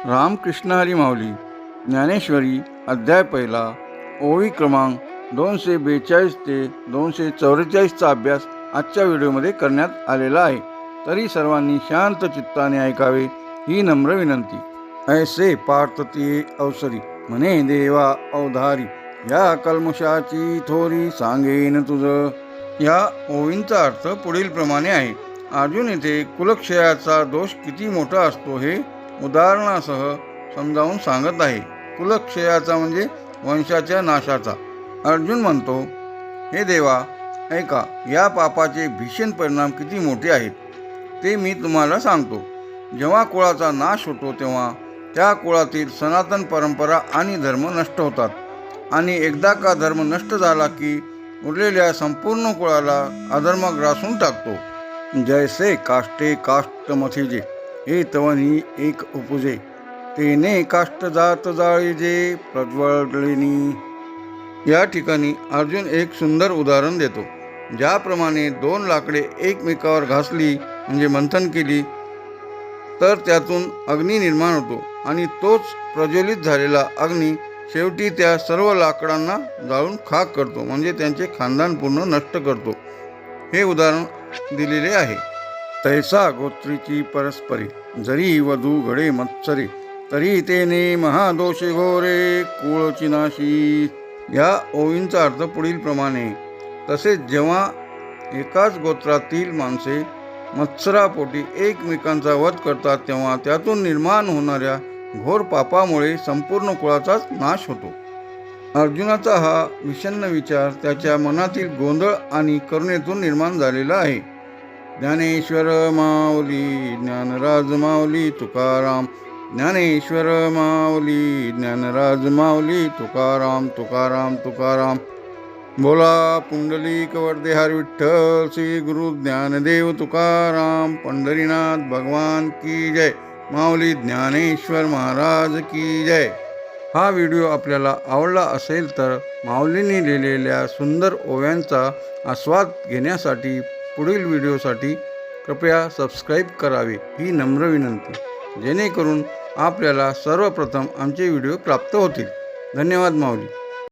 रामकृष्ण हरी माऊली ज्ञानेश्वरी अध्याय पहिला ओवी क्रमांक 242 ते 244चा अभ्यास आजच्या व्हिडिओमध्ये करण्यात आलेला आहे। तरी सर्वांनी शांत चित्ताने ऐकावे ही नम्र विनंती। ऐसे पार्थती अवसरी म्हणे देवा अवधारी, या कल्मशाची थोरी सांगेन तुझ। या ओवींचा अर्थ पुढील प्रमाणे आहे। अर्जुन येथे कुलक्षयाचा दोष किती मोठा असतो हे उदाहरणासह समजावून सांगत आहे। कुलक्षयाचा म्हणजे वंशाच्या नाशाचा। अर्जुन म्हणतो, हे देवा ऐका, या पापाचे भीषण परिणाम किती मोठे आहेत ते मी तुम्हाला सांगतो। जेव्हा कुळाचा नाश होतो तेव्हा त्या कुळातील सनातन परंपरा आणि धर्म नष्ट होतात आणि एकदा का धर्म नष्ट झाला की उरलेल्या संपूर्ण कुळाला अधर्म ग्रासून टाकतो। जैसे काष्टे काष्ट मथिजे, हे तवनी एक उपजे, तेने काष्ट जात जाळीजे प्रज्वलिनी। या ठिकाणी अर्जुन एक सुंदर उदाहरण देतो। ज्याप्रमाणे दोन लाकडे एकमेकावर घासली म्हणजे मंथन केली तर त्यातून अग्नी निर्माण होतो आणि तोच प्रज्वलित झालेला अग्नी शेवटी त्या सर्व लाकडांना जाळून खाक करतो, म्हणजे त्यांचे खानदान पूर्ण नष्ट करतो। हे उदाहरण दिलेले आहे। तैसा गोत्रीची परस्परे, जरी वधू घडे मत्सरे, तरी तेने महादोषे घोरे कुळची नाशी। या ओवींचा अर्थ पुढील प्रमाणे। तसेच जेव्हा एकाच गोत्रातील माणसे मत्सरापोटी एकमेकांचा वध करतात तेव्हा त्यातून निर्माण होणाऱ्या घोर पापामुळे संपूर्ण कुळाचाच नाश होतो। अर्जुनाचा हा विषण्ण विचार त्याच्या मनातील गोंधळ आणि करुणेतून निर्माण झालेला आहे। ज्ञानेश्वर माऊली ज्ञानराज माऊली तुकाराम, ज्ञानेश्वर माऊली ज्ञानराज माऊली तुकाराम तुकाराम तुकाराम। बोला पुंडलिक वरदे हरी विठ्ठल, श्री गुरु ज्ञानदेव तुकाराम, पंढरीनाथ भगवान की जय, माऊली ज्ञानेश्वर महाराज की जय। हा व्हिडिओ आपल्याला आवडला असेल तर माऊलींनी लिहिलेल्या सुंदर ओव्यांचा आस्वाद घेण्यासाठी पुढील व्हिडिओसाठी कृपया सबस्क्राईब करावे ही नम्र विनंती, जेणेकरून आपल्याला सर्वप्रथम आमचे व्हिडिओ प्राप्त होतील। धन्यवाद माऊली।